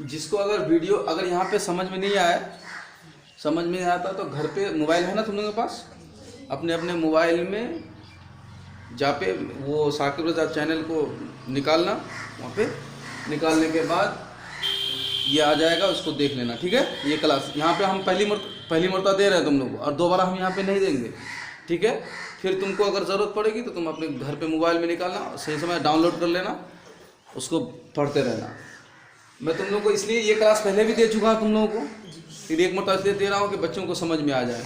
जिसको अगर वीडियो अगर यहाँ पे समझ में नहीं आया, समझ में नहीं आता तो घर पे मोबाइल है ना तुम लोगों के पास, अपने अपने मोबाइल में जा पे वो साकिब रज़ा चैनल को निकालना, वहाँ पे निकालने के बाद ये आ जाएगा, उसको देख लेना। ठीक है, ये क्लास यहाँ पे हम पहली मरतबा दे रहे हैं तुम लोग को, और दोबारा हम यहाँ पे नहीं देंगे। ठीक है, फिर तुमको अगर ज़रूरत पड़ेगी तो तुम अपने घर पे मोबाइल में निकालना, सही समय डाउनलोड कर लेना, उसको पढ़ते रहना। मैं तुम लोग को इसलिए ये क्लास पहले भी दे चुका हूँ तुम लोगों को, फिर एक मरतबा इसलिए दे रहा हूँ कि बच्चों को समझ में आ जाए।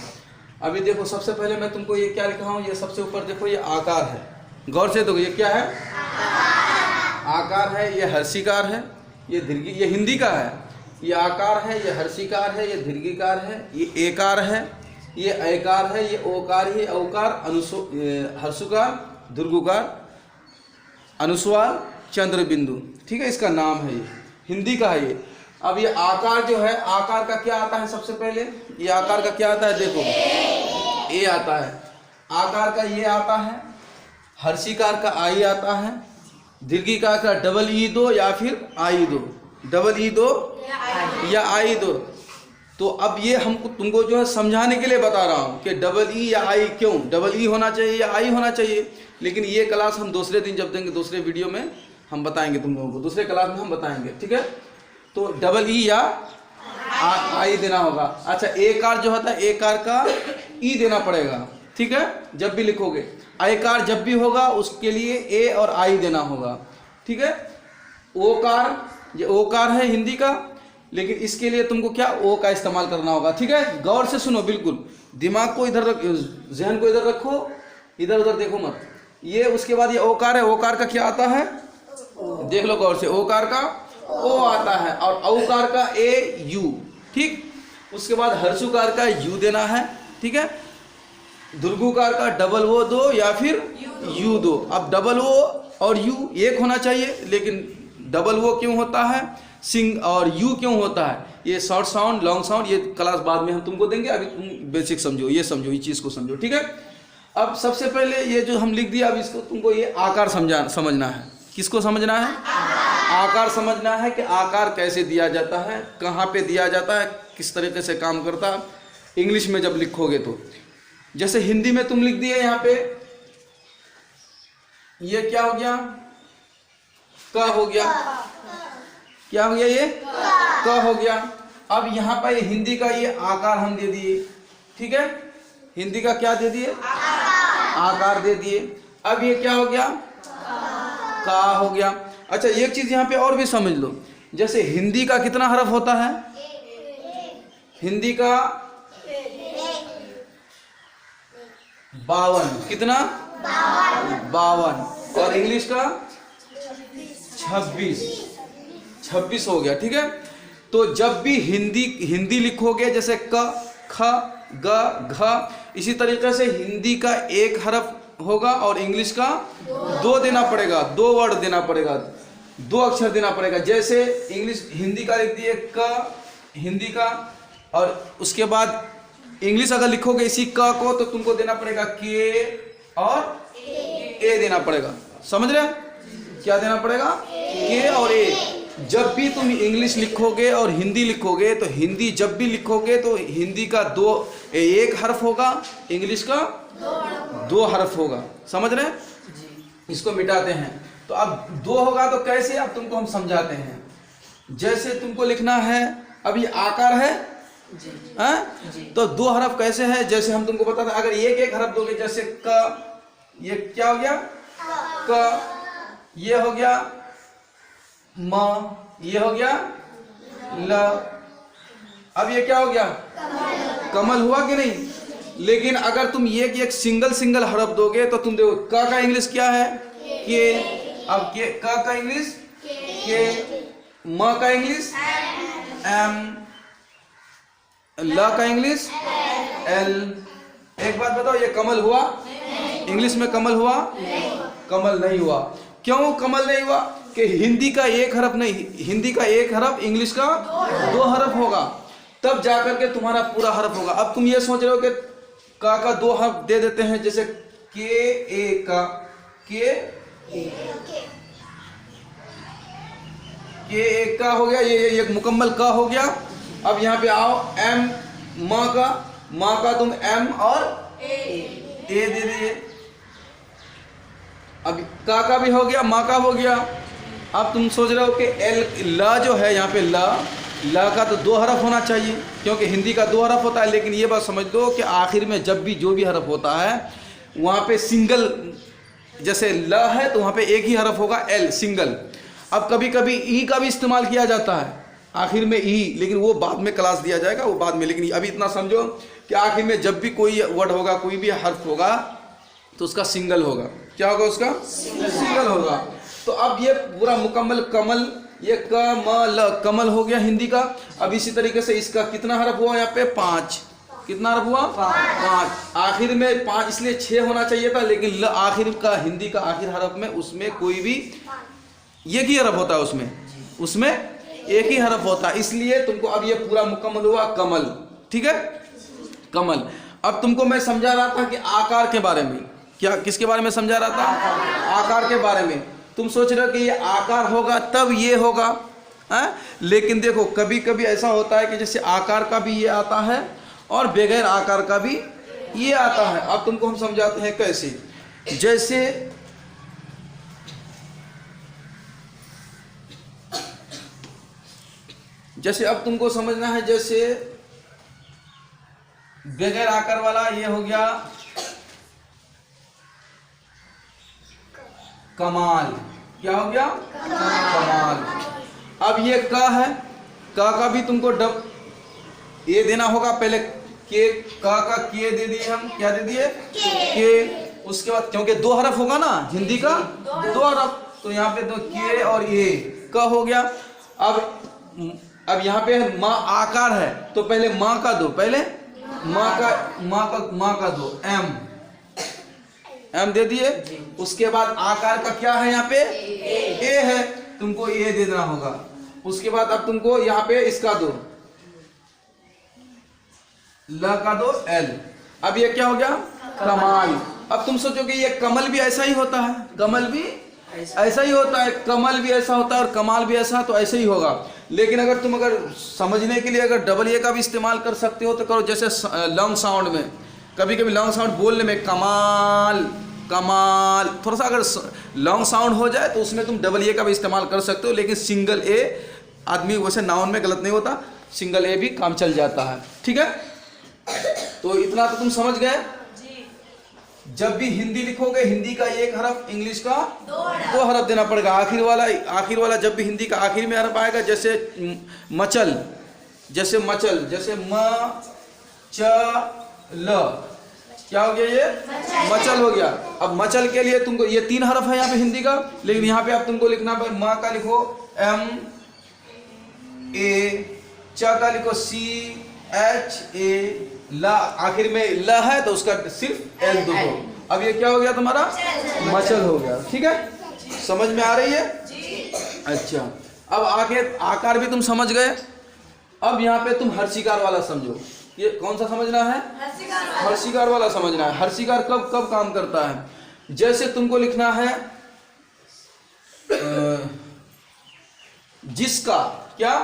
अभी देखो, सबसे पहले मैं तुमको ये क्या लिखा हूँ, ये सबसे ऊपर देखो, ये आकार है, गौर से देखो, ये क्या है, आकार है, ये हर्षिकार है, ये दीर्घी, ये हिंदी का है, ये आकार है, ये हर्षिकार है, ये दीर्घिकार है, ये एकार है, ये ऐकार है, ये ओकार, ये औकार, हर्षुकार, दीर्घुकार, अनुस्वार, चंद्र बिंदु। ठीक है, इसका नाम है, ये हिंदी का है ये। अब ये आकार जो है, आकार का क्या आता है, सबसे पहले ये आकार का क्या आता है, देखो ए आता है, आकार का ये आता है, हर्षिकार का आई आता है, दीर्घिकार का डबल ई दो या फिर आई दो, डबल ई दो या आई दो। तो अब ये हमको तुमको जो है समझाने के लिए बता रहा हूँ कि डबल ई या आई क्यों, डबल ई होना चाहिए या आई होना चाहिए। लेकिन ये क्लास हम दूसरे दिन जब देंगे, दूसरे वीडियो में हम बताएंगे तुम लोगों को, दूसरे क्लास में हम बताएंगे। ठीक है, तो डबल ई या आई देना होगा। अच्छा, एकार जो होता है, एकार का ई देना पड़ेगा। ठीक है, जब भी लिखोगे, ऐकार जब भी होगा उसके लिए ए और आई देना होगा। ठीक है, ओकार, ये ओकार है हिंदी का, लेकिन इसके लिए तुमको क्या, ओ का इस्तेमाल करना होगा। ठीक है, गौर से सुनो, बिल्कुल दिमाग को इधर रख, जहन को इधर रखो, इधर उधर देखो मत। ये उसके बाद ये ओकार है, ओकार का क्या आता है, देख लो गौर से, ओकार का ओ आता है, और औकार का ए यू। ठीक, उसके बाद हर्षुकार का यू देना है। ठीक है, दीर्घुकार का डबल ओ दो या फिर यू दो। अब डबल ओ और यू एक होना चाहिए, लेकिन डबल ओ क्यों होता है, सिंग और यू क्यों होता है, ये शॉर्ट साउंड, लॉन्ग साउंड, ये क्लास बाद में हम तुमको देंगे। अभी तुम बेसिक समझो, ये समझो, ये चीज़ को समझो। ठीक है, अब सबसे पहले ये जो हम लिख दिया, अब इसको तुमको ये आकार समझना है। किसको समझना है, आकार समझना है कि आकार कैसे दिया जाता है, कहाँ पे दिया जाता है, किस तरीके से काम करता है। इंग्लिश में जब लिखोगे तो, जैसे हिंदी में तुम लिख दिए यहाँ पे, ये क्या हो गया, क हो गया, क्या हो गया, ये क हो गया। अब यहाँ पर हिंदी का ये आकार हम दे दिए। ठीक है, हिंदी का क्या दे दिए, आकार दे दिए। अब ये क्या हो गया, का हो गया। अच्छा, एक चीज यहाँ पे और भी समझ लो, जैसे हिंदी का कितना हरफ होता है, हिंदी का 52, कितना 52, और इंग्लिश का 26 हो गया। ठीक है, तो जब भी हिंदी लिखोगे, जैसे क, ख, ग, घ, इसी तरीके से हिंदी का एक हरफ होगा और इंग्लिश का 2 देना पड़ेगा, 2 वर्ड देना पड़ेगा, 2 अक्षर देना पड़ेगा। जैसे इंग्लिश, हिंदी का लिख दिए क, हिंदी का, और उसके बाद इंग्लिश अगर लिखोगे इसी क को, तो तुमको देना पड़ेगा के और ए देना पड़ेगा। समझ रहे, क्या देना पड़ेगा, के और ए। जब भी तुम इंग्लिश लिखोगे और हिंदी लिखोगे, तो हिंदी जब भी लिखोगे तो हिंदी का 1 हर्फ होगा, इंग्लिश का 2 हर्फ होगा। समझ रहे, इसको मिटाते हैं। तो अब 2 होगा तो कैसे, अब तुमको हम समझाते हैं। जैसे तुमको लिखना है, अब ये आकार है, तो 2 हरफ कैसे है, जैसे हम तुमको बताते हैं। अगर एक हरफ दोगे, जैसे क, ये क्या हो गया, क, ये हो गया म, ये हो गया ल। अब ये क्या हो गया, कमल हुआ कि नहीं। लेकिन अगर तुम एक सिंगल हरफ दोगे, तो तुम देखो क का इंग्लिश क्या है, के। अब के, क का इंग्लिश के, म का इंग्लिश एम, ल का इंग्लिश एल। एक बात बताओ, ये कमल हुआ, इंग्लिश में कमल हुआ, कमल नहीं हुआ। क्यों कमल नहीं हुआ, कि हिंदी का 1 हरफ नहीं, हिंदी का 1 हरफ, इंग्लिश का 2 हरफ होगा, तब जाकर के तुम्हारा पूरा हरफ होगा। अब तुम ये सोच रहे हो कि का 2 हरफ दे देते हैं, जैसे के ए का, के ये एक का हो गया, ये एक मुकम्मल का हो गया। अब यहाँ पे आओ, एम माँ का तुम एम और ए दे दिए। अब का भी हो गया, माँ का हो गया। अब तुम सोच रहे हो कि एल ला जो है यहाँ पे ला का तो 2 हरफ होना चाहिए, क्योंकि हिंदी का 2 हरफ होता है। लेकिन ये बात समझ लो कि आखिर में जब भी जो भी हरफ होता है वहाँ पे सिंगल, जैसे ल है तो वहाँ पे एक ही हरफ होगा, एल सिंगल। अब कभी कभी ई का भी इस्तेमाल किया जाता है आखिर में ई, लेकिन वो बाद में क्लास दिया जाएगा, वो बाद में। लेकिन अभी इतना समझो कि आखिर में जब भी कोई वर्ड होगा, कोई भी हर्फ होगा तो उसका सिंगल होगा। क्या होगा? उसका सिंगल होगा। तो अब ये पूरा मुकम्मल कमल, ये कमल कमल हो गया हिंदी का। अब इसी तरीके से इसका कितना हरफ हुआ यहाँ पे? 5। कितना हरफ हुआ? 5। आखिर में 5 इसलिए 6 होना चाहिए था, लेकिन ल आखिर का, हिंदी का आखिर हरफ में उसमें कोई भी एक ही हरफ होता है, उसमें एक ही हरफ होता है, इसलिए तुमको अब ये पूरा मुकम्मल हुआ कमल। ठीक है, कमल। अब तुमको मैं समझा रहा था कि आकार के बारे में। क्या, किसके बारे में समझा रहा था? आकार के बारे में। तुम सोच रहे हो कि ये आकार होगा तब ये होगा, लेकिन देखो कभी कभी ऐसा होता है कि जैसे आकार का भी ये आता है और बगैर आकार का भी ये आता है। अब तुमको हम समझाते हैं कैसे। जैसे अब तुमको समझना है, जैसे बगैर आकार वाला ये हो गया कमाल। क्या हो गया? कमाल। अब ये का है, का भी तुमको ये देना होगा। पहले के का के दे दिए हम, क्या दे दिए? के। उसके बाद क्योंकि 2 हरफ होगा ना हिंदी का, 2 हरफ, तो यहाँ पे 2 के और ये का हो गया। अब यहाँ पे माँ आकार है तो पहले माँ का दो, पहले माँ का दो, एम दे दिए। उसके बाद आकार का क्या है यहाँ पे? ए है, तुमको ए दे देना होगा। उसके बाद अब तुमको यहाँ पे इसका दो, ल का दो, एल। अब ये क्या हो गया? कमाल। अब तुम सोचो कि ये कमल भी ऐसा ही होता है, कमल भी ऐसा ही होता है, कमल भी ऐसा होता है और कमाल भी ऐसा, तो ऐसे ही होगा। लेकिन अगर तुम समझने के लिए अगर डबल ए का भी इस्तेमाल कर सकते हो तो करो। जैसे लॉन्ग साउंड में, कभी कभी लॉन्ग साउंड बोलने में कमाल कमाल, थोड़ा सा अगर लॉन्ग साउंड हो जाए तो उसमें तुम डबल ए का भी इस्तेमाल कर सकते हो। लेकिन सिंगल ए आदमी वैसे नाउन में गलत नहीं होता, सिंगल ए भी काम चल जाता है। ठीक है, तो इतना तो तुम समझ गए। जब भी हिंदी लिखोगे, हिंदी का 1 हरफ, इंग्लिश का 2 हरफ देना पड़ेगा। आखिर वाला जब भी हिंदी का आखिर में हरफ आएगा, जैसे मचल, जैसे म च ल, क्या हो गया? ये मचल हो गया। अब मचल के लिए तुमको ये 3 हरफ है यहाँ पे हिंदी का, लेकिन यहाँ पे अब तुमको लिखना है माँ का लिखो M A, च का लिखो C H A, ला आखिर में ल है तो उसका सिर्फ एल दो। अब ये क्या हो गया तुम्हारा? मचल हो गया। ठीक है, समझ में आ रही है? अच्छा, अब आगे आकार भी तुम समझ गए। अब यहाँ पे तुम हर्षिकार वाला समझो। ये कौन सा समझना है? हर्षिकार वाला समझना है। हर्षिकार कब काम करता है? जैसे तुमको लिखना है जिसका, क्या?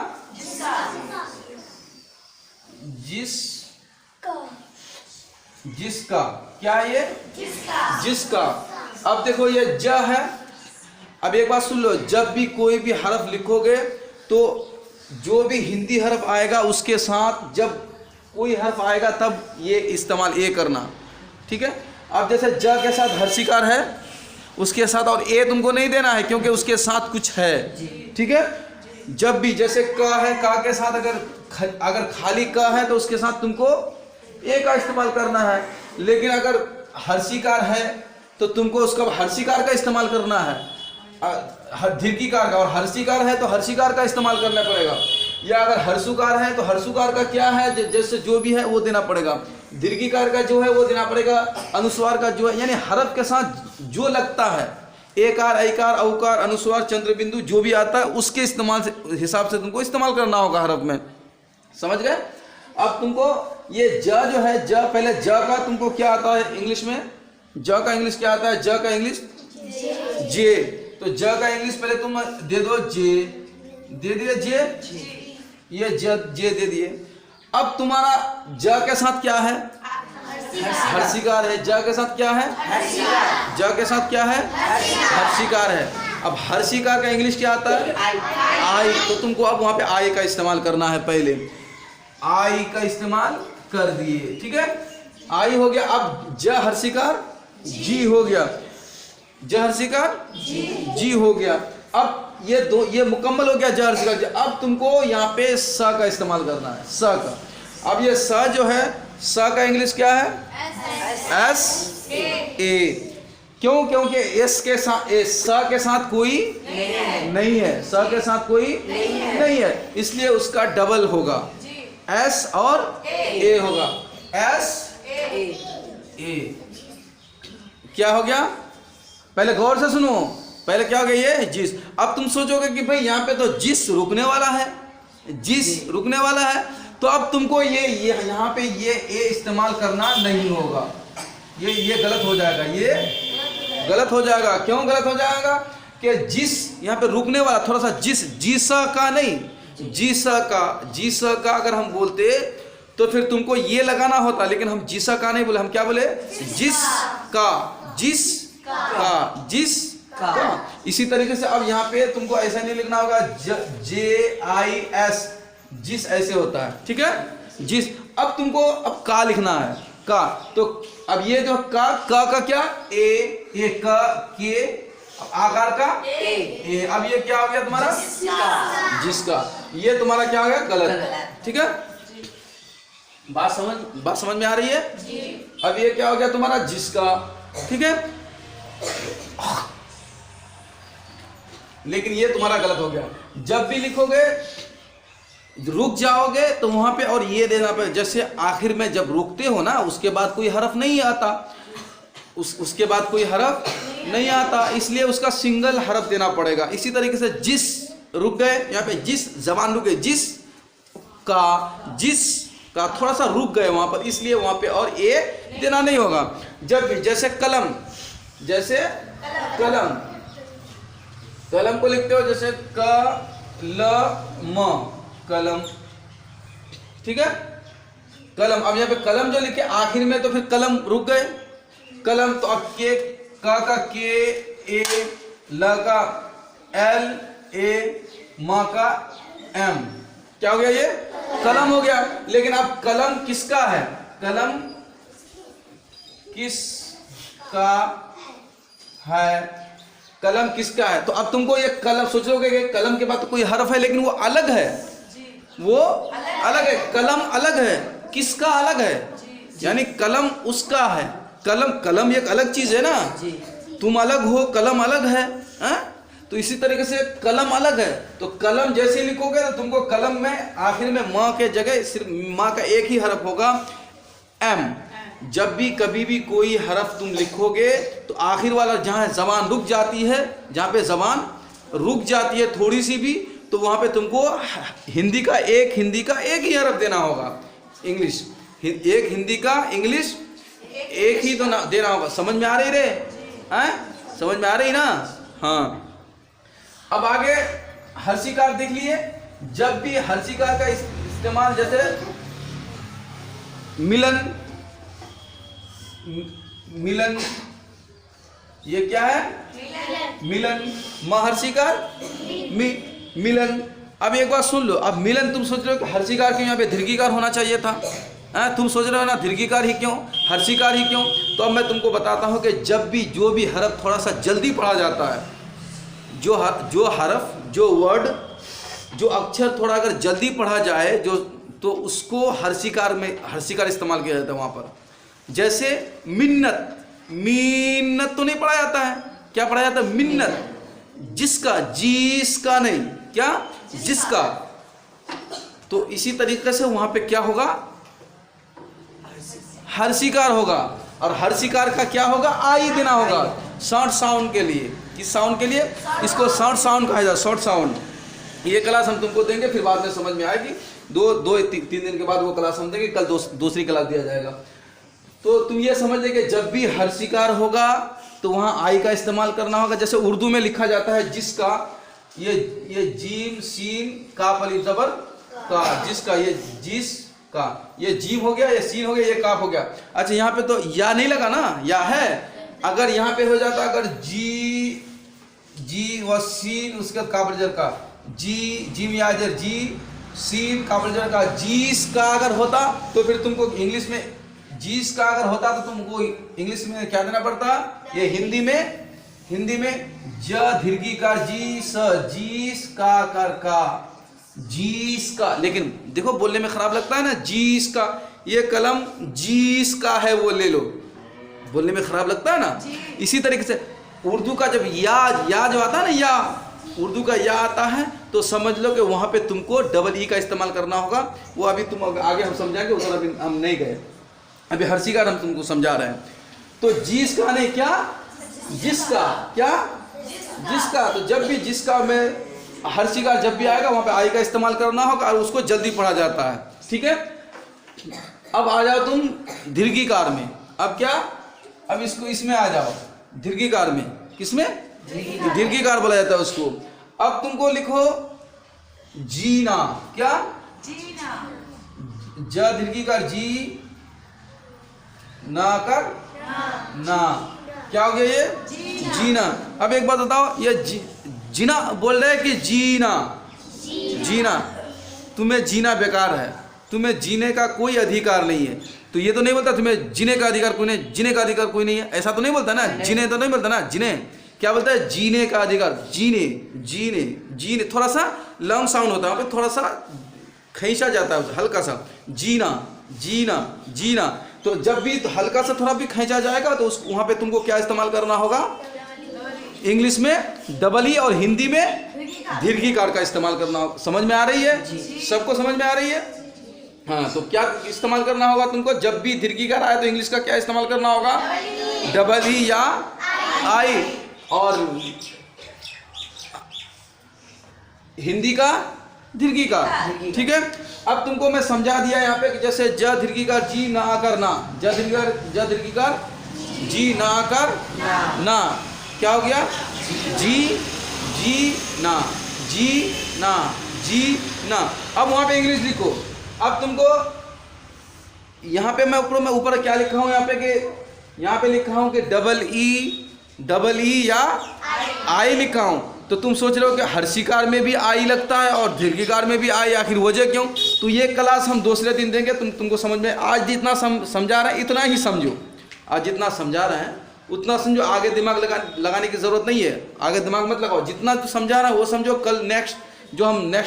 जिसका, क्या ये? जिसका। अब देखो ये ज है। अब एक बात सुन लो, जब भी कोई भी हरफ लिखोगे तो जो भी हिंदी हरफ आएगा उसके साथ, जब कोई हरफ आएगा तब ये इस्तेमाल ए करना। ठीक है, अब जैसे ज के साथ हर्षिकार है, उसके साथ और ए तुमको नहीं देना है क्योंकि उसके साथ कुछ है। ठीक है, जब भी जैसे क है, का के साथ अगर खाली क है तो उसके साथ तुमको ए का इस्तेमाल करना है। लेकिन अगर हर्षिकार है तो तुमको उसका हर्षिकार का इस्तेमाल करना है, दीर्घिकार का। और हर्षिकार है तो हर्षिकार का इस्तेमाल करना पड़ेगा। या अगर हर्षुकार है तो हर्षुकार का क्या है, जैसे जो भी है वो देना पड़ेगा। दीर्घिकार का जो है वो देना पड़ेगा। अनुस्वार का जो है, यानी हरफ के साथ जो लगता है, एकार, ऐकार, औकार, अनुस्वार, चंद्र बिंदु जो भी आता है उसके इस्तेमाल से हिसाब से तुमको इस्तेमाल करना होगा हरफ में। समझ गए? अब तुमको ये ज जो है, ज पहले ज का तुमको क्या आता है इंग्लिश में? ज का इंग्लिश क्या आता है? ज का इंग्लिश जे। तो ज का इंग्लिश पहले तुम दे दो जे। दे दिए जे, ये जे दे दिए। अब तुम्हारा ज के साथ क्या है? हर्षिकार है। ज के साथ क्या है? ज के साथ क्या है? हर्षिकार है। अब हर्षिकार का इंग्लिश क्या आता है? आई। तो तुमको अब वहां पे आई का इस्तेमाल करना है। पहले आई का इस्तेमाल कर दिए, ठीक है, आई हो गया। अब ज हर्षिकार जी हो गया, ज हर्षिकार जी हो गया। अब ये मुकम्मल हो गया ज हर्षिकार। अब तुमको यहाँ पे स का इस्तेमाल करना है, स का। अब ये स जो है, स का इंग्लिश क्या है? S A. क्यों? क्योंकि एस के साथ, स के साथ कोई नहीं है, स के साथ कोई नहीं है, इसलिए उसका डबल होगा, एस और ए होगा, एस ए। क्या हो गया? पहले गौर से सुनो, पहले क्या हो गया? ये जिस। अब तुम सोचोगे कि भाई यहाँ पे तो जिस रुकने वाला है, जिस रुकने वाला है, तो अब तुमको ये यहाँ पे ये ए इस्तेमाल करना नहीं होगा, ये गलत हो जाएगा, ये गलत हो जाएगा। क्यों गलत हो जाएगा? कि जिस यहाँ पे रुकने वाला, थोड़ा सा जिस, जीसा का नहीं, जीसा का, जीसा का अगर हम बोलते तो फिर तुमको ये लगाना होता, लेकिन हम जीसा का नहीं बोले, हम क्या बोले? जिस का, जिस का, जिस का। इसी तरीके से अब यहाँ पे तुमको ऐसा नहीं लिखना होगा, जे आई एस, जिस ऐसे होता है, ठीक है, जिस। अब तुमको अब का लिखना है, का। तो अब ये जो का क्या? ए का, के, आकार का ए। अब ये क्या हो गया तुम्हारा? जिसका। ये तुम्हारा क्या हो गया? गलत, ठीक है। बात समझ में आ रही है? अब ये क्या हो गया तुम्हारा? जिसका, ठीक है। लेकिन ये तुम्हारा गलत हो गया। जब भी लिखोगे, रुक जाओगे तो वहां पे और ये देना पे, जैसे आखिर में जब रुकते हो ना, उसके बाद कोई हरफ नहीं आता, उसके बाद कोई हरफ नहीं आता, इसलिए उसका सिंगल हरफ देना पड़ेगा। इसी तरीके से जिस रुक गए, यहाँ पे जिस जबान रुक गई, जिस का थोड़ा सा रुक गए वहां पर, इसलिए वहां पे और ए देना नहीं होगा। जब जैसे कलम, जैसे कलम को लिखते हो जैसे कलम, कलम, ठीक है, कलम। अब यहाँ पे कलम जो लिखे आखिर में, तो फिर कलम रुक गए, कलम। तो अब के, का के, ए, ल का एल, ए, म का एम, क्या हो गया? ये कलम हो गया। लेकिन अब कलम किसका है? कलम किसका है? कलम किसका है? तो अब तुमको ये कलम सोचोगे कि कलम के बाद तो कोई हरफ है, लेकिन वो अलग है, वो अलग है, कलम अलग है, किसका अलग है? यानी कलम उसका है। कलम एक अलग चीज है ना, तुम अलग हो, कलम अलग है, तो इसी तरीके से कलम अलग है। तो कलम जैसे लिखोगे तो तुमको कलम में आखिर में माँ के जगह सिर्फ माँ का एक ही हरफ होगा, एम। जब भी कभी भी कोई हरफ तुम लिखोगे तो आखिर वाला जहाँ जबान रुक जाती है, जहाँ पे जबान रुक जाती है थोड़ी सी भी, तो वहाँ पे तुमको हिंदी का एक ही हरफ देना होगा। इंग्लिश एक, हिंदी का इंग्लिश एक ही तो देना होगा। समझ में आ रही रे? समझ में आ रही ना? हाँ। अब आगे हर्षिकार देख लिए। जब भी हर्षिकार का इस्तेमाल, जैसे मिलन, ये क्या है? मिलन, महर्षिकार मिलन। अब एक बात सुन लो, अब मिलन तुम सोच रहे हो कि हर्षिकार क्यों यहाँ पे दीर्घिकार होना चाहिए था? तुम सोच रहे हो ना दीर्घिकार ही क्यों, हर्षिकार ही क्यों? तो अब मैं तुमको बताता हूँ कि जब भी जो भी हरफ थोड़ा सा जल्दी पढ़ा जाता है, जो हरफ, जो वर्ड, जो अक्षर थोड़ा अगर जल्दी पढ़ा जाए तो उसको हर्षिकार इस्तेमाल किया जाता है वहाँ पर। जैसे मिन्नत, मीन्नत तो नहीं पढ़ा जाता है, क्या पढ़ा जाता है? मिन्नत। जिसका नहीं, क्या? जिसका। तो इसी तरीके से वहां पे क्या होगा? हर्षिकार होगा। और हर्षिकार का क्या होगा? आई देना होगा, शॉर्ट साउंड के लिए। किस साउंड के लिए? इसको शॉर्ट साउंड कहा जाता है, शॉर्ट साउंड। ये क्लास हम तुमको देंगे, फिर बाद में समझ में आएगी। तीन दिन के बाद वो क्लास हम देंगे, कल दूसरी क्लास दिया जाएगा। तो तुम ये समझ लेंगे जब भी हर्षिकार होगा तो वहाँ आई का इस्तेमाल करना होगा। जैसे उर्दू में लिखा जाता है जिसका, ये जीम सीन काफ अलिफ जबर का, जिसका, ये जिस का, ये जीम हो गया, ये सीन हो गया, ये काफ हो गया। अच्छा यहाँ पे तो या नहीं लगा ना, या है। अगर यहाँ पे हो जाता, अगर जी व सीन उसके बाद काफ जर का, जी जिम या जर जी सीन काफ जर का, जीस का अगर होता तो फिर तुमको इंग्लिश में जीस का अगर होता तो तुमको इंग्लिश में क्या देना पड़ता। ये हिंदी में ज दीर्घिकार जी स, जीस का कर का, जीस का। लेकिन देखो बोलने में खराब लगता है ना, जीस का, ये कलम जीस का है, वो ले लो, बोलने में खराब लगता है ना। इसी तरीके से उर्दू का जब या जो आता है ना, या उर्दू का या आता है तो समझ लो कि वहां पे तुमको डबल ई का इस्तेमाल करना होगा। वो अभी तुम आगे हम समझाएंगे, उधर अभी हम नहीं गए, अभी हर्षिकार हम तुमको समझा रहे हैं। तो जिस का नहीं, क्या जिसका, क्या जिसका। तो जब भी जिसका में हर्षिकार जब भी आएगा वहां पे आई का इस्तेमाल करना होगा और उसको जल्दी पढ़ा जाता है, ठीक है। अब आ जाओ तुम दीर्घिकार में। अब क्या, अब इसको इसमें आ जाओ दीर्घिकार में। किसमें? दीर्घिकार बोला जाता है उसको। अब तुमको लिखो जीना, क्या जीना, ज दीर्घिकार जी, ना कर ना, क्या हो गया ये जीना। अब एक बात बताओ, ये जीना बोल रहे हैं कि जीना, जीना। तुम्हें जीना बेकार है, तुम्हें जीने का कोई अधिकार नहीं है। तो ये तो नहीं बोलता तुम्हें जीने का अधिकार कोई नहीं, जीने का अधिकार कोई नहीं है, ऐसा तो नहीं बोलता ना। जीने तो नहीं बोलता ना, जीने क्या बोलता है, जीने का अधिकार। जीने जीने जीने थोड़ा सा लॉन्ग साउंड होता है, वहाँ पे थोड़ा सा खींचा जाता है हल्का सा, जीना जीना जीना। तो जब भी तो हल्का सा थोड़ा भी खींचा जाएगा तो उस वहाँ पे तुमको क्या इस्तेमाल करना होगा, इंग्लिश में डबल ई और हिंदी में दीर्घिकार का इस्तेमाल करना होगा। समझ में आ रही है? सबको समझ में आ रही है? हाँ, तो क्या इस्तेमाल करना होगा तुमको, जब भी दीर्घिकार आए तो इंग्लिश का क्या इस्तेमाल करना होगा, डबल ई या आई, और हिंदी का दीर्घिकार, ठीक है। अब तुमको मैं समझा दिया यहाँ पे कि जैसे ज दीर्घिकार जी ना आकर ना, ज दीर्घिकार जी ना आकर ना, क्या हो गया, जी ना, जी ना, जी ना। अब वहाँ पे इंग्लिश लिखो। अब तुमको यहाँ पे मैं ऊपर क्या लिखा हूँ, यहाँ पे कि यहाँ पे लिखा हूँ कि डबल ई या आई लिखा हूँ। तो तुम सोच रहे हो कि हर्षिकार में भी आई लगता है और दीर्घिकार में भी आई, आखिर वजह क्यों? तो ये क्लास हम दूसरे दिन देंगे, तुमको समझ में। आज जितना समझा रहे हैं इतना ही समझो, आज जितना समझा रहे हैं उतना समझो, आगे दिमाग लगाने की ज़रूरत नहीं है। आगे दिमाग मत लगाओ, जितना तो समझा रहा है वो समझो। कल नेक्स्ट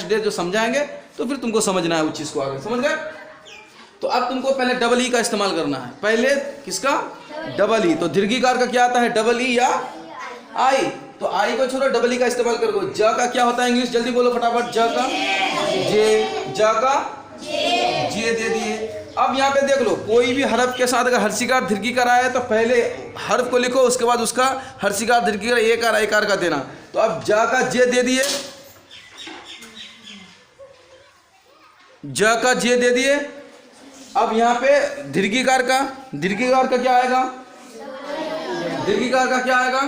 डे जो समझाएंगे तो फिर तुमको समझना है उस चीज़ को, आगे समझ गए। तो अब तुमको पहले डबल ई का इस्तेमाल करना है। पहले किसका, डबल ई। तो दीर्घिकार का क्या आता है, डबल ई या आई। तो आई को छोड़ो, डबल ई का इस्तेमाल करो। ज का क्या होता है इंग्लिश, जल्दी बोलो फटाफट। ज का जे, ज का जे दे दिए। अब यहाँ पे देख लो, कोई भी हर्फ के साथ अगर हर्षिकार दीर्घिकार आए तो पहले हर्फ को लिखो, उसके बाद उसका हर्षिकार दीर्घिकार एकार आकार का देना। तो अब ज का जे दे दिए, ज का जे दे दिए। अब यहाँ पे दीर्घिकार का क्या आएगा, दीर्घिकार का क्या आएगा,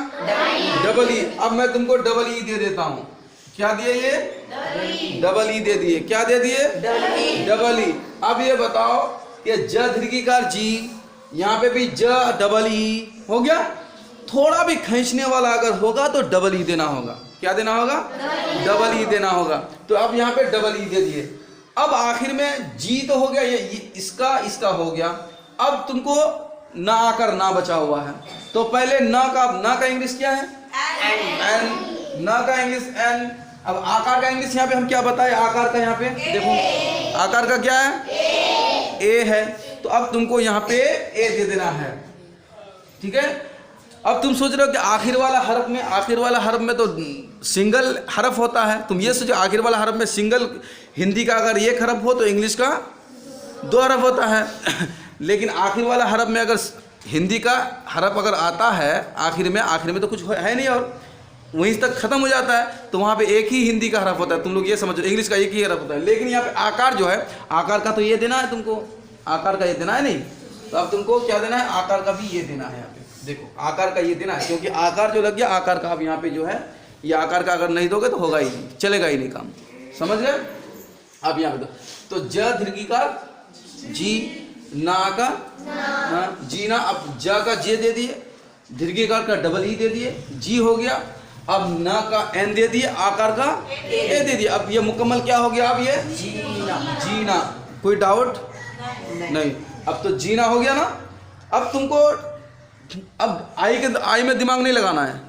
डबल ई। अब मैं तुमको डबल ई दे देता हूँ। क्या दिए ये, डबल ई दे दिए। क्या दे दिए, डबल ई। अब ये बताओ, ये ज दीर्घिकार जी, यहाँ पे भी ज डबल ई हो गया। थोड़ा भी खींचने वाला अगर होगा तो डबल ई देना होगा। क्या देना होगा, डबल ई देना होगा। तो अब यहाँ पे डबल ई दे दिए। अब आखिर में जी तो हो गया, ये इसका हो गया। अब तुमको ना आकर ना बचा हुआ है। तो पहले ना का इंग्लिश क्या है, एन। ना का इंग्लिश एन। अब आकार का इंग्लिश यहाँ पे हम क्या बताए, आकार का यहाँ पे देखो, आकार का क्या है, ए है। तो अब तुमको यहाँ पे ए दे देना है, ठीक है। अब तुम सोच रहे हो कि आखिर वाला हर्फ में तो सिंगल हर्फ होता है। तुम ये सोचो, आखिर वाला हर्फ में सिंगल, हिंदी का अगर एक हर्फ हो तो इंग्लिश का 2 हर्फ होता है। लेकिन आखिर वाला हर्फ में अगर हिंदी का हर्फ अगर आता है आखिर में तो कुछ है नहीं, और वहीं तक खत्म हो जाता है। तो वहाँ पे एक ही हिंदी का हर्फ होता है। तुम लोग ये समझो, इंग्लिश का एक ही हर्फ होता है। लेकिन यहाँ पे आकार जो है, आकार का तो ये देना है तुमको, आकार का ये देना है नहीं। तो अब तुमको क्या देना है, आकार का भी ये देना है। यहाँ पे देखो, आकार का ये देना है, क्योंकि आकार जो लग गया, आकार का अब यहाँ पे जो है ये आकार का अगर नहीं दोगे तो होगा ही नहीं, चलेगा ही नहीं काम। समझ गए? अब यहाँ पे तो ज दीर्घिकार जी, ना का ना, जी ना। अब ज का जे दे दिए, दीर्घिकार का डबल ई दे दिए, जी हो गया। अब ना का एन दे दिए, आकार का ए दे दिए। अब ये मुकम्मल क्या हो गया? अब ये जीना। कोई डाउट नहीं? अब तो जीना हो गया ना। अब तुमको अब आई में दिमाग नहीं लगाना है,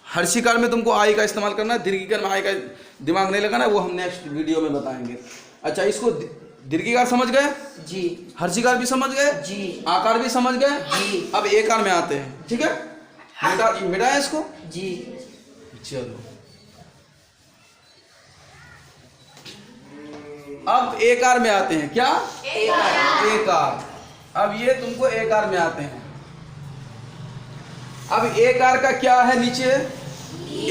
हर्षिकार में तुमको आई का इस्तेमाल करना है, दीर्घिकार में आई का दिमाग नहीं लगाना है, वो हम नेक्स्ट वीडियो में बताएंगे। अच्छा, इसको दीर्घिकार समझ गए जी, हर्षिकार भी समझ गए जी, आकार भी समझ गए जी। अब एकार में आते हैं। ठीक है, मिटाए इसको। जी। चलो अब एकार में आते हैं। क्या? एकार। अब ये तुमको एकार में आते हैं। अब एकार का क्या है नीचे?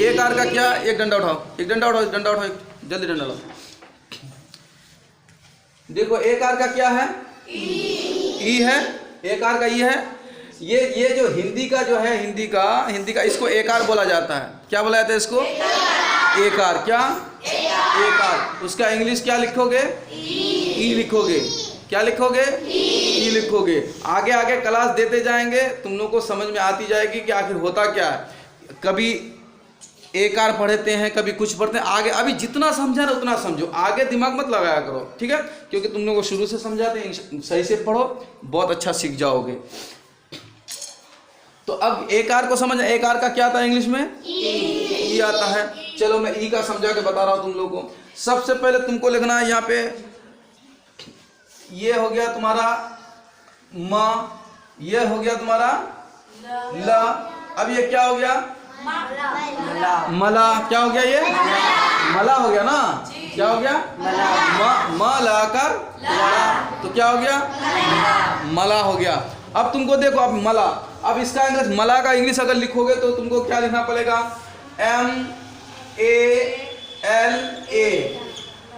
एकार का क्या? एक डंडा उठाओ, एक डंडा उठाओ, एक डंडा उठाओ, जल्दी डंडा लो। देखो एकार का क्या है? ई है। एकार का ई है। ये जो हिंदी का जो है, हिंदी का इसको एकार बोला जाता है। क्या बोला जाता है इसको? एकार। क्या? एकार। उसका इंग्लिश क्या लिखोगे? ई लिखोगे। क्या लिखोगे? ई लिखोगे। आगे आगे क्लास देते जाएंगे, तुम लोग को समझ में आती जाएगी कि आखिर होता क्या है। कभी एकार पढ़ते हैं, कभी कुछ पढ़ते हैं। आगे अभी जितना समझा ना उतना समझो, आगे दिमाग मत लगाया करो। ठीक है, क्योंकि तुम लोग को शुरू से समझाते हैं, सही से पढ़ो, बहुत अच्छा सीख जाओगे। तो अब एकार को समझ, एकार का क्या आता है इंग्लिश में? ई आता है। चलो मैं ई का समझा के बता रहा हूं तुम लोगों को। सबसे पहले तुमको लिखना है यहाँ पे, ये हो गया तुम्हारा म, ये हो गया तुम्हारा ल। अब ये क्या हो गया? मला। क्या हो गया? ये मला हो गया ना। क्या हो गया? म ला कर तो क्या हो गया? मला हो गया। अब तुमको देखो, अब मला, अब इसका इंग्लिश, मला का इंग्लिश अगर लिखोगे तो तुमको क्या लिखना पड़ेगा? MALA,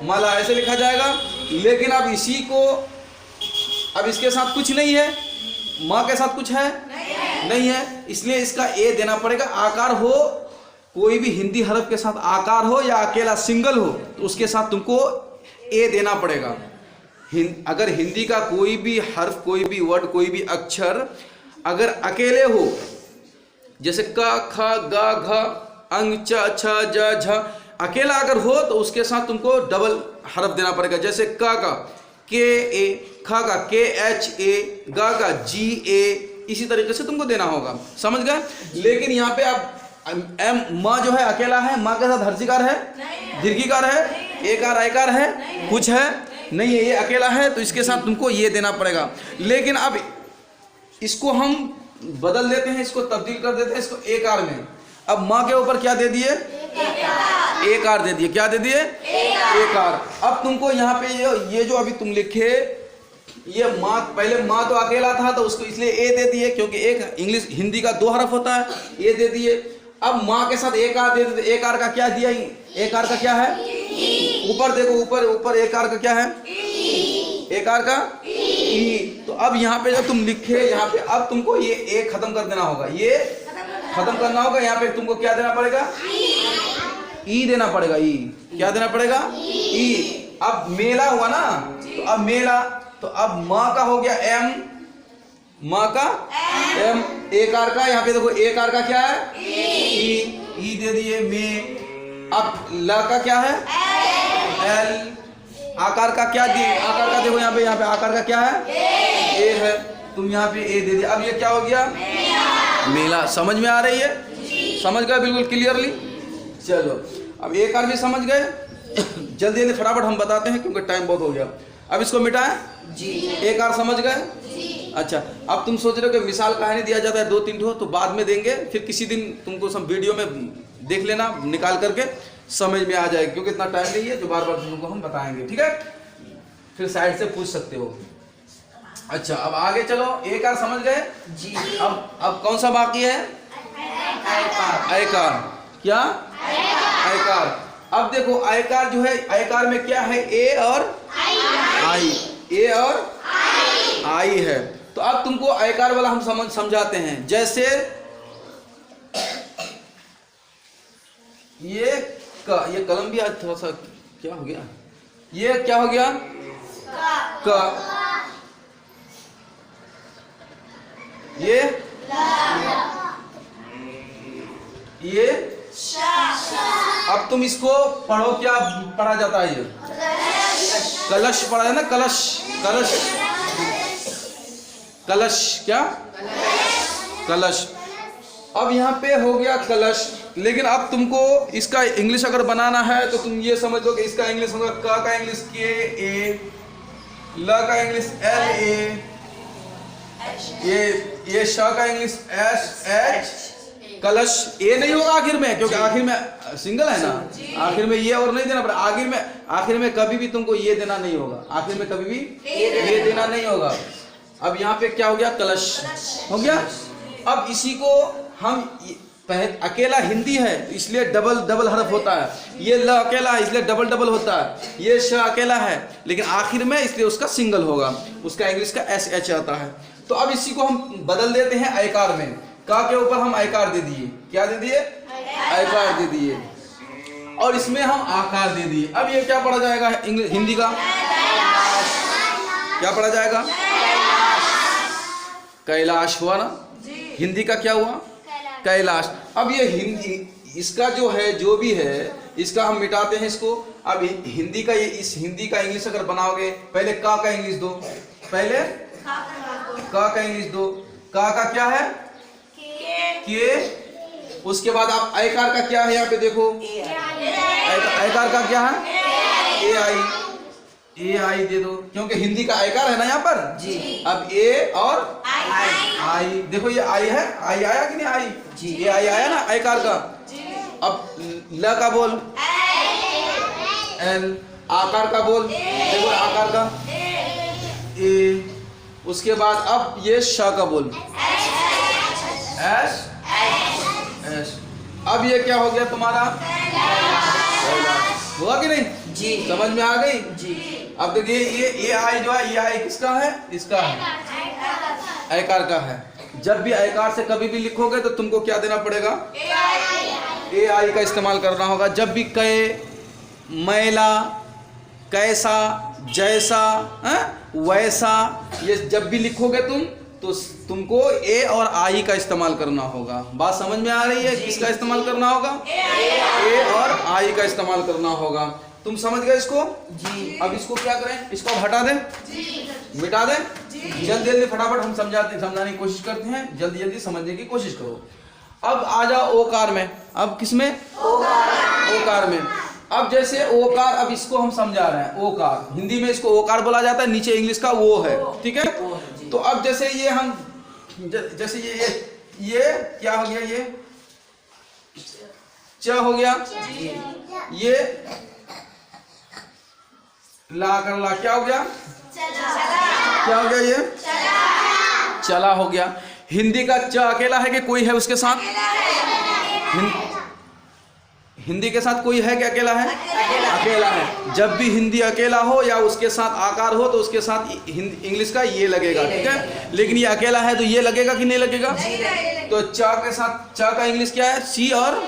मला ऐसे लिखा जाएगा। लेकिन अब इसी को, अब इसके साथ कुछ नहीं है, माँ के साथ कुछ है नहीं है, इसलिए इसका ए देना पड़ेगा। आकार हो, कोई भी हिंदी हरफ के साथ आकार हो या अकेला सिंगल हो तो उसके साथ तुमको ए देना पड़ेगा। अगर हिंदी का कोई भी हर्फ, कोई भी वर्ड, कोई भी अक्षर अगर अकेले हो, जैसे क ख ग घ अंग च छ ज झ, अकेला अगर हो तो उसके साथ तुमको डबल हरफ देना पड़ेगा। जैसे क का के ए, ख का के एच ए, ग का जी ए, इसी तरीके से तुमको देना होगा। समझ गए? लेकिन यहाँ पे अब एम म जो है अकेला है, माँ के साथ हर्षिकार है, दीर्घिकार है, एकार आयकार है, कुछ है नहीं है, ये अकेला है, तो इसके साथ तुमको ये देना पड़ेगा। लेकिन अब इसको हम बदल देते हैं, इसको तब्दील कर देते हैं, इसको एकार में। अब माँ के ऊपर क्या दे दिए? एकार दे दिए। क्या दे दिए? एकार। अब तुमको यहाँ पे ये जो अभी तुम लिखे, ये माँ, पहले माँ तो अकेला था तो उसको इसलिए ए दे दिए, क्योंकि एक इंग्लिश हिंदी का 2 हरफ होता है, ए दे दिए। अब माँ के साथ एकार दे दिए। एकार का क्या दिया? एकार का क्या है? ऊपर देखो, ऊपर एकार का क्या है? एकार का ई। तो अब यहाँ पे जब तुम लिखे, यहाँ पे अब तुमको ये ए खत्म कर देना होगा, ये खत्म करना होगा। यहाँ पे तुमको क्या देना पड़ेगा? ई देना पड़ेगा। ई क्या देना पड़ेगा? ई। अब मेला हुआ ना, तो अब मेला, तो अब माँ का हो गया एम, माँ का एम, एकार का, यहाँ पे देखो एकार का क्या है? ई दे दिए में। अब ला का क्या है? एल। आकार का क्या दिए? आकार का देखो यहाँ पे आकार का क्या है? ए है, तुम यहाँ पे ए दे दिए। अब ये क्या हो गया? मेला। समझ में आ रही है? समझ गए बिल्कुल क्लियरली? चलो अब एकार भी समझ गए। जल्दी जल्दी फटाफट हम बताते हैं क्योंकि टाइम बहुत हो गया। अब इसको मिटाएं जी। एकार समझ गए? अच्छा, अब तुम सोच रहे हो कि मिसाल कहानी दिया जाता है 2-3 ठो, तो बाद में देंगे, फिर किसी दिन तुमको सब वीडियो में देख लेना, निकाल करके समझ में आ जाएगा, क्योंकि इतना टाइम नहीं है जो बार बार तुमको हम बताएंगे। ठीक है, फिर साइड से पूछ सकते हो। अच्छा, अब आगे चलो। एकार समझ गए जी। अब कौन सा बाकी है? आयकार। क्या? आयकार। अब देखो आयकार जो है, आयकार में क्या है? ए और आई। ए और आई है। तो अब तुमको आयकार वाला हम समझाते हैं। जैसे ये ये कलम भी आज थोड़ा सा क्या हो गया, ये क्या हो गया क, ये अब तुम इसको पढ़ो, क्या पढ़ा जाता है, ये कलश पढ़ा है ना, कलश कलश कलश, क्या कलश। अब यहाँ पे हो गया कलश, लेकिन अब तुमको इसका इंग्लिश अगर बनाना है तो तुम ये समझ लो कि इसका इंग्लिश होगा, क का इंग्लिश के ए, ल का इंग्लिश एल ए, ये श का इंग्लिश एस एच, कलश ए नहीं होगा आखिर में, क्योंकि आखिर में सिंगल है ना, आखिर में ये और नहीं देना पड़ेगा, आखिर में कभी भी तुमको ये देना नहीं होगा, आखिर में कभी भी ये देना नहीं होगा। अब यहाँ पे क्या हो गया, कलश हो गया। अब इसी को हम अकेला हिंदी है इसलिए डबल डबल हर्फ होता है, ये ल अकेला है इसलिए डबल डबल होता है, ये श अकेला है लेकिन आखिर में इसलिए उसका सिंगल होगा, उसका इंग्लिश का एस एच आता है। तो अब इसी को हम बदल देते हैं आयकार में, का के ऊपर हम आयकार दे दिए, क्या दे दिए, आयकार दे दिए, और इसमें हम आकार दे दिए। अब ये क्या पढ़ा जाएगा, इंग्लिश हिंदी का क्या पढ़ा जाएगा, कैलाश हुआ ना, हिंदी का क्या हुआ, कैलाश। अब ये हिंदी इसका जो है, जो भी है इसका हम मिटाते हैं इसको। अब हिंदी का, ये इस हिंदी का इंग्लिश अगर बनाओगे, पहले का इंग्लिश दो, पहले का इंग्लिश दो, का क्या है के, उसके बाद आप आयकार का क्या है, यहाँ पे देखो आयकार का क्या है, ए आई दे दो, क्योंकि हिंदी का आयकार है ना यहाँ पर जी। अब ए और आई देखो, ये आई है, आई आया कि नहीं, आई जी, ये आई आया ना आयकार का। अब ल का बोल एल, आकार का बोल देखो, आकार का ए, उसके बाद अब ये श का बोल एस एस। अब ये क्या हो गया तुम्हारा, हुआ कि नहीं जी, समझ में आ गई जी। अब देखिए ये आई जो है, ये आई किसका है, इसका है, आयकार का है। जब भी आयकार से कभी भी लिखोगे तो तुमको क्या देना पड़ेगा, ए आई का इस्तेमाल करना होगा। जब भी कै, मैला, कैसा, जैसा, वैसा, ये जब भी लिखोगे तुम तो तुमको ए और आई का इस्तेमाल करना होगा। बात समझ में आ रही है, किसका इस्तेमाल करना होगा, ए और आई का इस्तेमाल करना होगा। तुम समझ गए इसको जी। अब इसको क्या करें, इसको हटा दें, मिटा दें, जल्दी जल्दी फटाफट हम समझाने की कोशिश करते हैं, जल्दी जल्दी समझने की कोशिश करो। अब आ जाओ ओकार में, अब किसमें, ओकार में। अब जैसे ओकार, अब इसको हम समझा रहे हैं, ओकार हिंदी में इसको ओकार बोला जाता है, नीचे इंग्लिश का वो है, ठीक है। तो अब जैसे ये हम, जैसे ये क्या हो गया, ये च हो गया, ये ला कर ला क्या हो गया, क्या हो गया, ये चला हो गया। हिंदी का च अकेला है कि कोई है उसके साथ, हिंदी के साथ कोई है कि अकेला है, अकेला है। जब भी हिंदी अकेला हो या उसके साथ आकार हो तो उसके साथ इंग्लिश का ये लगेगा, ठीक है। लेकिन ये अकेला है तो ये लगेगा कि नहीं लगेगा, तो च के साथ च का इंग्लिश क्या है, सी और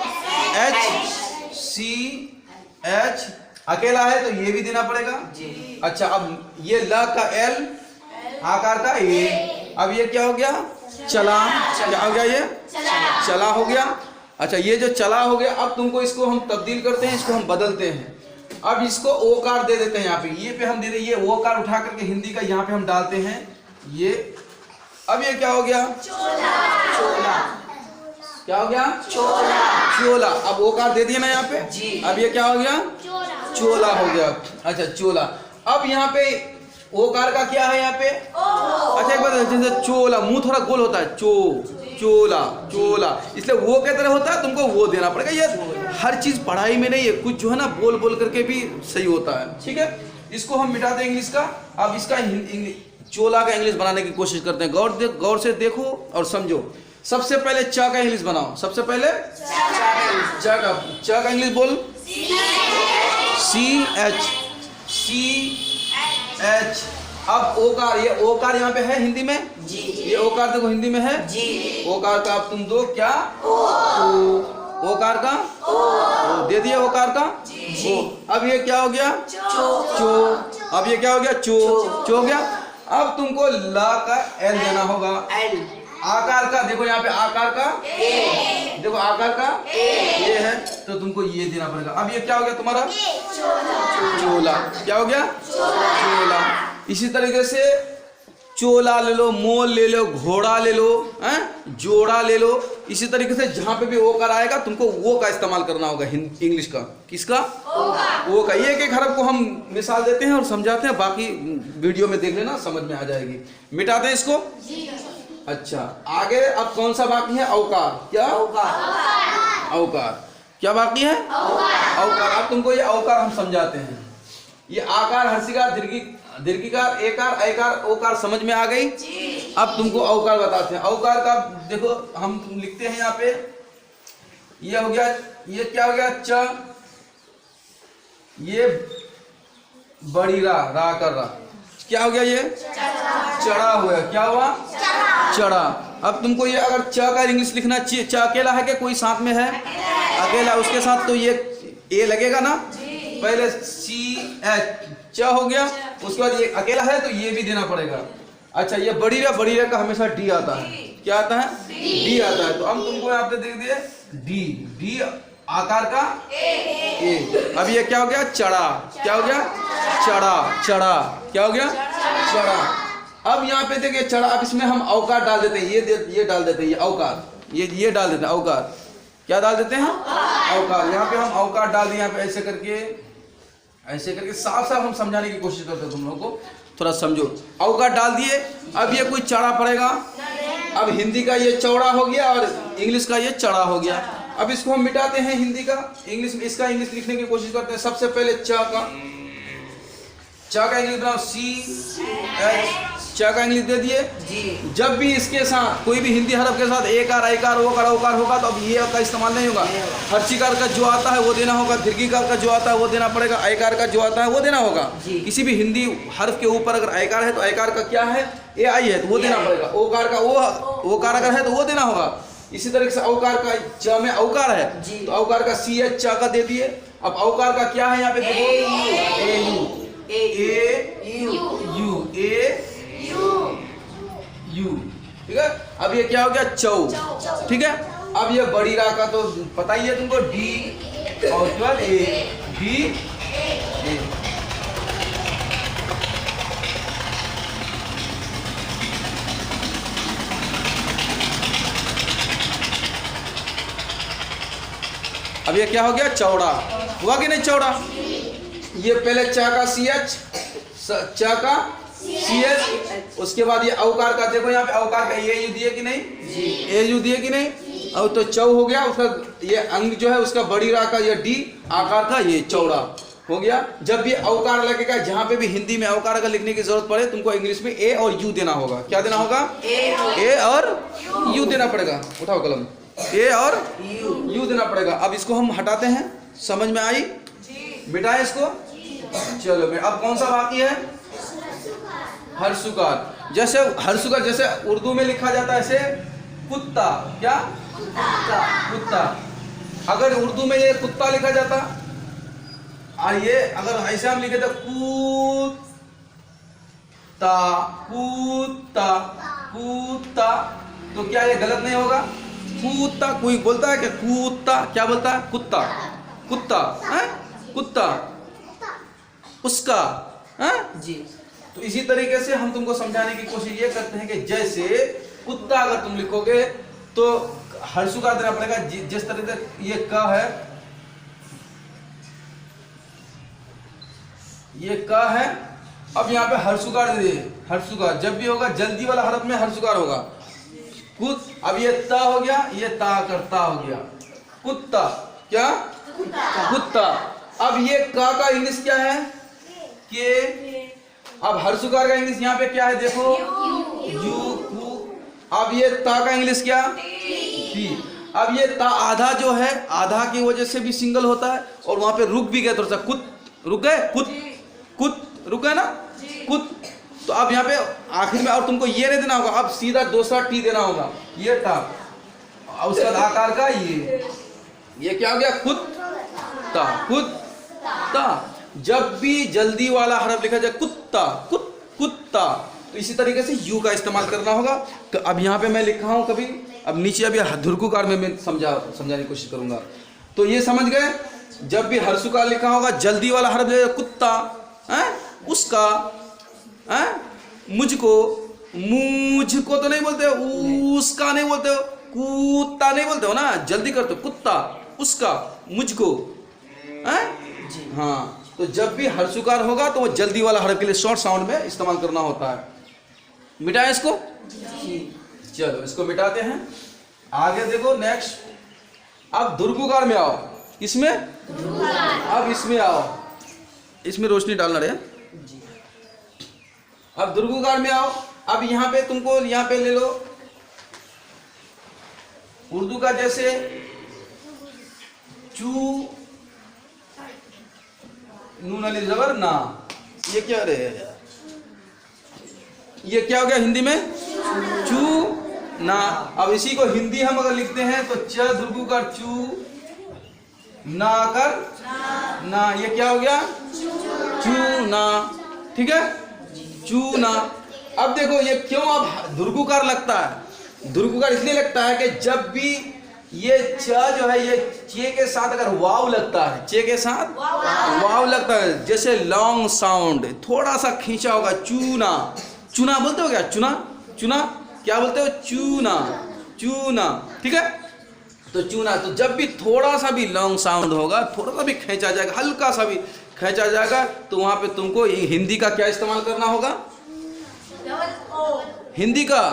एच, सी एच। अकेला है तो ये भी देना पड़ेगा जी। अच्छा, अब ये ल का एल, आकार का ए, अब ये क्या हो गया, चला, क्या हो गया, ये चला हो गया। अच्छा, ये जो चला हो गया, अब तुमको इसको हम तब्दील करते हैं, इसको हम बदलते हैं। अब इसको ओकार दे देते हैं, यहाँ पे ये पे हम दे दें, ये ओकार उठा करके हिंदी का यहाँ पे हम डालते हैं ये। अब ये क्या हो गया, चोला, क्या हो गया, चोला। अब ओकार दे दिया ना यहाँ पे जी। अब ये क्या हो गया, चोला हो गया। अच्छा, चोला। अब यहाँ पे ओकार का क्या है यहाँ पे, अच्छा एक बात, जैसे चोला, मुंह थोड़ा गोल होता है, चोला, इसलिए वो के तरह होता है, तुमको वो देना पड़ेगा। ये हर चीज पढ़ाई में नहीं है, कुछ जो है ना बोल बोल करके भी सही होता है, ठीक है। इसको हम मिटा दें इंग्लिश का। अब इसका चोला का इंग्लिश बनाने की कोशिश करते हैं, गौर से देखो और समझो। सबसे पहले च का इंग्लिश बनाओ, सबसे पहले च का इंग्लिश बोल, सी एच। अब ओकार, ये ओकार यहाँ पे है हिंदी में जी, ये ओकार देखो हिंदी में है जी। ओकार का अब तुम दो क्या, ओ, ओकार का ओ, दिया ओकार का ओ। अब ये क्या हो गया चो। अब ये क्या हो गया चो हो गया। अब तुमको ला का एल देना होगा। आकार का देखो यहाँ पे आकार का देखो आकार का ये है तो तुमको ये देना पड़ेगा। अब ये क्या हो गया तुम्हारा चोला। क्या हो गया चोला। इसी तरीके से चोला ले लो, मोल ले लो, घोड़ा ले लो, जोड़ा ले लो। इसी तरीके से जहां पे भी ओ कर आएगा तुमको वो का इस्तेमाल करना होगा इंग्लिश का। किसका ओ का। एक एक हरफ को हम मिसाल देते हैं और समझाते हैं, बाकी वीडियो में देख लेना समझ में आ जाएगी। मिटाते हैं इसको। अच्छा आगे अब कौन सा बाकी है औकार। क्या औकार क्या बाकी है औकार। अब तुमको ये औकार हम समझाते हैं। ये आकार हर्षिकार दीर्घिकार एकार ऐकार ओकार समझ में आ गई। अब तुमको औकार बताते हैं। औकार का देखो हम लिखते हैं यहाँ पे ये हो गया ये क्या हो गया च। ये बड़ी रा कर रा क्या हो गया ये चढ़ा हुआ। क्या हुआ चढ़ा। अब तुमको ये अगर च का इंग्लिश लिखना चाहिए, च अकेला है कि कोई साथ में है अकेला, उसके साथ तो ये ए लगेगा ना। पहले सी एच च हो गया, उसके बाद ये अकेला है तो ये भी देना पड़ेगा। अच्छा ये बड़ी रा का हमेशा डी आता है। क्या आता है डी आता है। तो हम तुमको यहाँ पे देख दिए डी आकार का ए। अब ये क्या हो गया चढ़ा। क्या हो गया चढ़ा। क्या हो गया चढ़ा। अब यहाँ पे देखिए चढ़ा। अब इसमें हम औकार डाल देते हैं। ये डाल देते हैं ये औकार। ये डाल देते हैं औकार। क्या डाल देते हैं औकार। यहाँ पे हम औकार डाल दिए। यहाँ पे ऐसे करके साफ हम समझाने की कोशिश करते हैं। तुम लोगों को थोड़ा समझो। औकार डाल दिए। अब ये कोई चढ़ा पड़ेगा। अब हिंदी का ये चौड़ा हो गया और इंग्लिश का ये चढ़ा हो गया। अब इसको हम मिटाते हैं हिंदी का इंग्लिश में। इसका इंग्लिश लिखने की कोशिश करते हैं। सबसे पहले च का इंग्लिश बनाओ सी एच। च का इंग्लिश दे दिए। जब भी इसके साथ कोई भी हिंदी हरफ के साथ एकार ऐकार ओकार होगा तो अब ये का इस्तेमाल नहीं होगा। हर्षिकार का जो आता है वो देना होगा। दीर्घिकार का जो आता है वो देना पड़ेगा। ऐकार का जो आता है वो देना होगा। किसी भी हिंदी हरफ के ऊपर अगर ऐकार है तो ऐकार का क्या है ए आई है तो वो देना पड़ेगा। ओकार का ओकार अगर है तो वो देना होगा। इसी तरीके से औकार का च में औकार है तो औकार का सी एच च का दे दिए। अब औकार का क्या है यहाँ पे देखो यू। ठीक है। अब ये क्या हो गया चौ। ठीक है। अब ये बड़ी रा का तो पता ही है तुमको डी और उसके बाद ए डी ए। अब ये क्या हो गया चौड़ा। हुआ कि नहीं चौड़ा। ये पहले चा का सी एच चा का सी एच उसके बाद ये औकार का देखो यहाँ पे औकार का ये यू दिए कि नहीं ए यू दिए कि नहीं। और तो चौ हो गया। उसका ये अंग जो है उसका बड़ी रा का ये डी आकार का ये चौड़ा हो गया। जब भी औकार लगेगा जहाँ पे भी हिंदी में औकार अगर लिखने की जरूरत पड़े तुमको इंग्लिश में ए और यू देना होगा। क्या देना होगा ए और यू देना पड़ेगा। उठाओ कलम। ए और यू देना पड़ेगा। अब इसको हम हटाते हैं। समझ में आई। मिटाएं इसको। चलो अब कौन सा बाकी है हर्षुकार। जैसे हर्षुकार जैसे उर्दू में लिखा जाता है ऐसे कुत्ता। क्या कुत्ता। अगर उर्दू में ये कुत्ता लिखा जाता और ये अगर ऐसे हम लिखे तो कुत्ता तो क्या ये गलत नहीं होगा। कुत्ता कोई बोलता है कि कुत्ता क्या बोलता है कुत्ता उसका जी। तो इसी तरीके से हम तुमको समझाने की कोशिश ये करते हैं कि जैसे कुत्ता अगर तुम लिखोगे तो हर्षुकार देना पड़ेगा। जिस तरीके से ये क है ये क है। अब यहाँ पे हर्षुकार दे दिए। हर्षुकार जब भी होगा जल्दी वाला हरफ में हर्षुकार होगा। अब ये ता हो गया। ये ता करता हो गया कुत्ता। क्या कुत्ता। अब ये का इंग्लिश क्या है के। अब हर्षुकार का इंग्लिश यहाँ पे क्या है देखो यू। अब ये ता का इंग्लिश क्या टी। अब ये ता आधा जो है आधा की वजह से भी सिंगल होता है और वहां पे रुक भी गया थोड़ा सा रुक गए ना तो अब यहाँ पे आखिर में और तुमको ये नहीं देना होगा। अब सीधा दूसरा टी देना होगा। ये था उसका आकार का ये क्या हो गया कुत्ता, कुत्ता। जब भी जल्दी वाला हरफ लिखा जाए कुत्ता, कुत्ता, तो इसी तरीके से यू का इस्तेमाल करना होगा। तो अब यहाँ पे मैं लिखा हूँ कभी, अब नीचे अभी धुरकुकार में मैं समझाने की कोशिश करूंगा। तो ये समझ गए, जब भी हर्षुकार लिखा होगा जल्दी वाला हरफ लिखा कुत्ता, उसका, मुझको, मुझको तो नहीं बोलते हो, उसका नहीं बोलते हो, कुत्ता नहीं बोलते हो ना, जल्दी करते हो, कुत्ता, उसका, मुझको, हाँ। तो जब भी हर्षुकार होगा तो वो जल्दी वाला हरफ के लिए शॉर्ट साउंड में इस्तेमाल करना होता है। मिटाएं इसको, चलो इसको मिटाते हैं। आगे देखो नेक्स्ट, अब धुरकुकार में आओ, इसमें अब इसमें आओ, इसमें रोशनी डालना रहे। अब धुरकुकार में आओ। अब यहाँ पे तुमको यहाँ पे ले लो उर्दू का, जैसे चू, नून अली जबर ना, ये क्या रहे, ये क्या हो गया हिंदी में, चू ना। अब इसी को हिंदी हम अगर लिखते हैं तो च धुरकुकार चू, ना कर ना, ये क्या हो गया, चू ना, ठीक है, चू ना। अब देखो ये क्यों अब धुरकुकार लगता है, धुरकुकार इसलिए लगता है कि जब भी ये च जो है ये चे के साथ अगर वाव लगता है, चे के साथ वाव लगता है, जैसे लॉन्ग साउंड थोड़ा सा खींचा होगा, चूना, चुना बोलते हो क्या, चुना, चुना क्या बोलते हो, चूना, चूना, ठीक है। तो चूना, तो जब भी थोड़ा सा भी लॉन्ग साउंड होगा, थोड़ा सा भी खींचा जाएगा, हल्का सा भी खींचा जाएगा, तो वहां पे तुमको हिंदी का क्या इस्तेमाल करना होगा, हिंदी का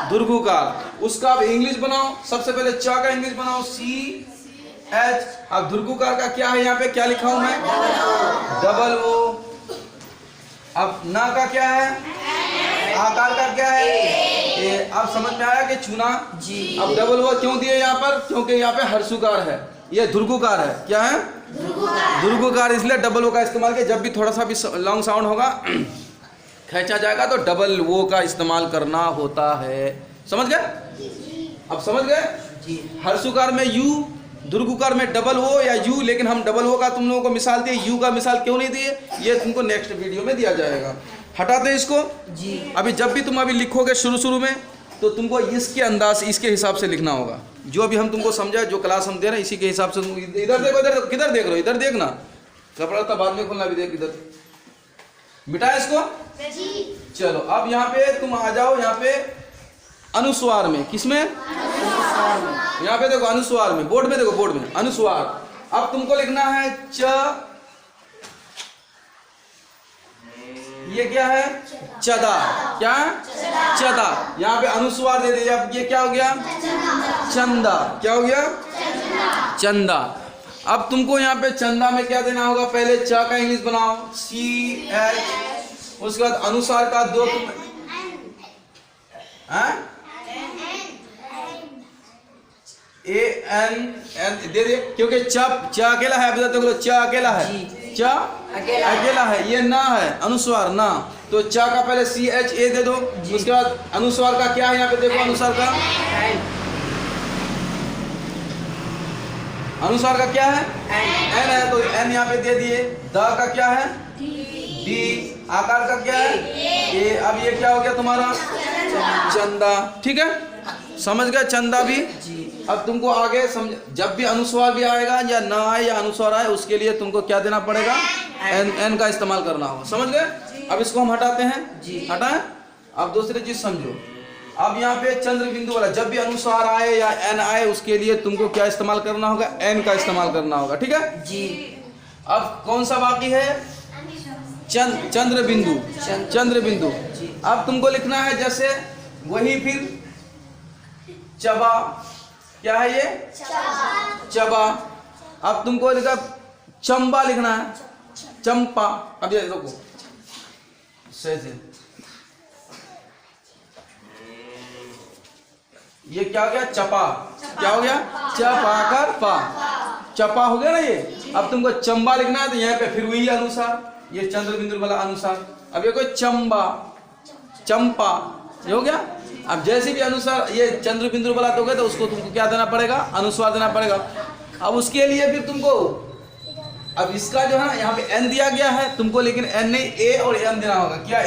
धुरकुकार। उसका अब इंग्लिश बनाओ, सबसे पहले चा का इंग्लिश बनाओ, सी एच। अब धुरकुकार का क्या है, यहाँ पे क्या लिखा हूं मैं, डबल ओ। अब ना का क्या है, आकार का क्या है, ए। अब समझ में आया कि चुना जी। अब डबल ओ क्यों दिए यहाँ पर, क्योंकि यहाँ पे हर्षुकार है, ये धुरकुकार है, क्या है, धुरकुकार, इसलिए डबल ओ का इस्तेमाल किया। जब भी थोड़ा सा भी लॉन्ग साउंड होगा, खींचा जाएगा, तो डबल वो का इस्तेमाल करना होता है। समझ गए, अब समझ गए जी। हर्षुकार में यू, धुरकुकार में डबल ओ या यू, लेकिन हम डबल ओ का तुम लोगों को मिसाल दिए, यू का मिसाल क्यों नहीं दिए, ये तुमको नेक्स्ट वीडियो में दिया जाएगा। हटाते हैं इसको जी। अभी जब भी तुम अभी लिखोगे शुरू में, तो तुमको इसके अंदाज, इसके हिसाब से लिखना होगा, जो अभी हम तुमको समझा, जो क्लास हम दे रहे हैं, इसी के हिसाब से। इधर देखो, इधर किधर देख रहे हो, इधर देखना, कपड़ा तो बाद में खोलना, भी देख इधर। मिटाए इसको जी। चलो अब यहाँ पे तुम आ जाओ, यहाँ पे अनुस्वार में, किसमें, यहाँ पे देखो अनुस्वार में, बोर्ड में देखो, बोर्ड में अनुस्वार। अब तुमको लिखना है च, ये क्या है, चदा, क्या, चदा। यहाँ पे अनुस्वार दे दिया, अब ये क्या हो गया, चंदा, क्या हो गया, चंदा। अब तुमको यहाँ पे चंदा में क्या देना होगा, पहले चा का इंग्लिश बनाओ, सी एच। उसके बाद अनुसार का दो, ए एन एन दे दे, क्योंकि चा अकेला है, अभी तक चा अकेला है, चा अकेला है, ये ना है, अनुस्वार ना, तो चा का पहले सी एच ए दे दो। उसके बाद अनुस्वार का क्या है, यहाँ पे देखो, अनुस्वार का, अनुस्वार का क्या है, एन है, तो एन यहाँ पे दे दिए। द का क्या है, डी। आकार का क्या है, ए। अब ये क्या हो गया तुम्हारा, चंदा, ठीक है, समझ गए, चंदा भी। अब तुमको आगे समझ, जब भी अनुस्वार भी आएगा या ना आए या अनुस्वार आए, उसके लिए तुमको क्या देना पड़ेगा, एन का इस्तेमाल करना होगा। समझ गए। अब इसको हम हटाते हैं जी, हटाएं। अब दूसरी चीज समझो, अब यहाँ पे चंद्र बिंदु वाला, जब भी अनुस्वार आए या एन आए, उसके लिए तुमको क्या इस्तेमाल करना होगा, एन का इस्तेमाल करना होगा, ठीक है जी। अब कौन सा बाकी है, चंद्र बिंदु, चंद्र बिंदु। अब तुमको लिखना है जैसे वही, फिर चबा, क्या है ये, चबा। अब तुमको लिखा चंबा लिखना है, चंपा। अब ये देखो सही से, ये क्या हो गया, चपा, क्या हो गया, चपा कर पा, चपा हो गया ना ये। अब तुमको चंबा लिखना है, तो यहाँ पे फिर वही अनुसार, ये चंद्र बिंदु वाला अनुसार। अब ये कोई चंबा, चंपा, ये हो गया। अब जैसे भी अनुसार ये चंद्र बिंदु वाला दोगे, तो उसको तुमको क्या देना पड़ेगा, अनुस्वार देना पड़ेगा। अब उसके लिए फिर तुमको, अब इसका जो है ना यहाँ पे n दिया गया है तुमको, लेकिन n नहीं a और m देना होगा। क्या a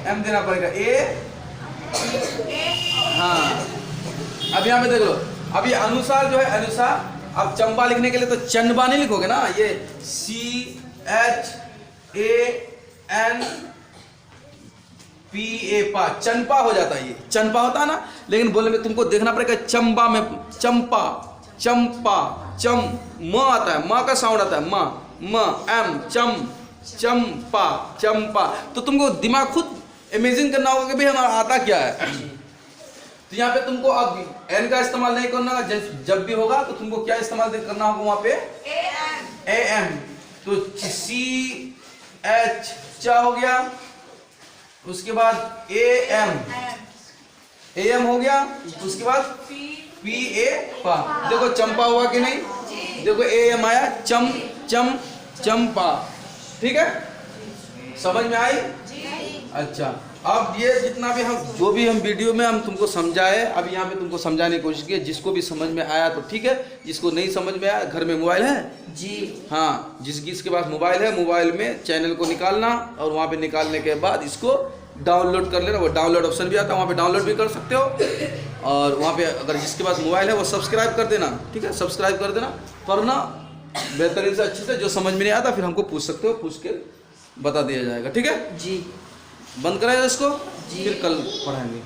m देना पड़ेगा, a। हाँ अब यहाँ पे देख लो, अब ये अनुसार जो है अनुसार, अब चंपा लिखने के लिए तो चंबा नहीं लिखोगे ना, ये CHANPA पा, चंपा हो जाता है, ये चंपा होता है ना, लेकिन बोलने में तुमको देखना पड़ेगा चंबा में, चंपा चंपा चम, म आता है, माँ का साउंड आता है, म एम चम, चंपा चंपा। तो तुमको दिमाग खुद इमेजिन करना होगा कि भाई हमारा आता क्या है। तो यहाँ पे तुमको अब एन का इस्तेमाल नहीं करना होगा, जब भी होगा तो तुमको क्या इस्तेमाल करना होगा वहां पे, ए एम। तो CH चा हो गया, उसके बाद AM हो गया, उसके बाद PA पा। देखो चंपा हुआ कि नहीं, देखो AM आया, चम चम चंपा। ठीक है, समझ में आई? अच्छा, अब ये जितना भी हम जो भी हम वीडियो में हम तुमको समझाए, अब यहाँ पे तुमको समझाने की कोशिश की, जिसको भी समझ में आया तो ठीक है, जिसको नहीं समझ में आया, घर में मोबाइल है जी, हाँ, जिसके पास मोबाइल है, मोबाइल में चैनल को निकालना और वहाँ पे निकालने के बाद इसको डाउनलोड कर लेना। वो डाउनलोड ऑप्शन भी आता है, वहाँ पे डाउनलोड भी कर सकते हो। और वहाँ पे अगर जिसके पास मोबाइल है वो सब्सक्राइब कर देना, ठीक है, सब्सक्राइब कर देना, पढ़ना बेहतरीन से अच्छे से। जो समझ में नहीं आता फिर हमको पूछ सकते हो, पूछ के बता दिया जाएगा। ठीक है जी, बंद कराएगा इसको, फिर कल पढ़ाएंगे।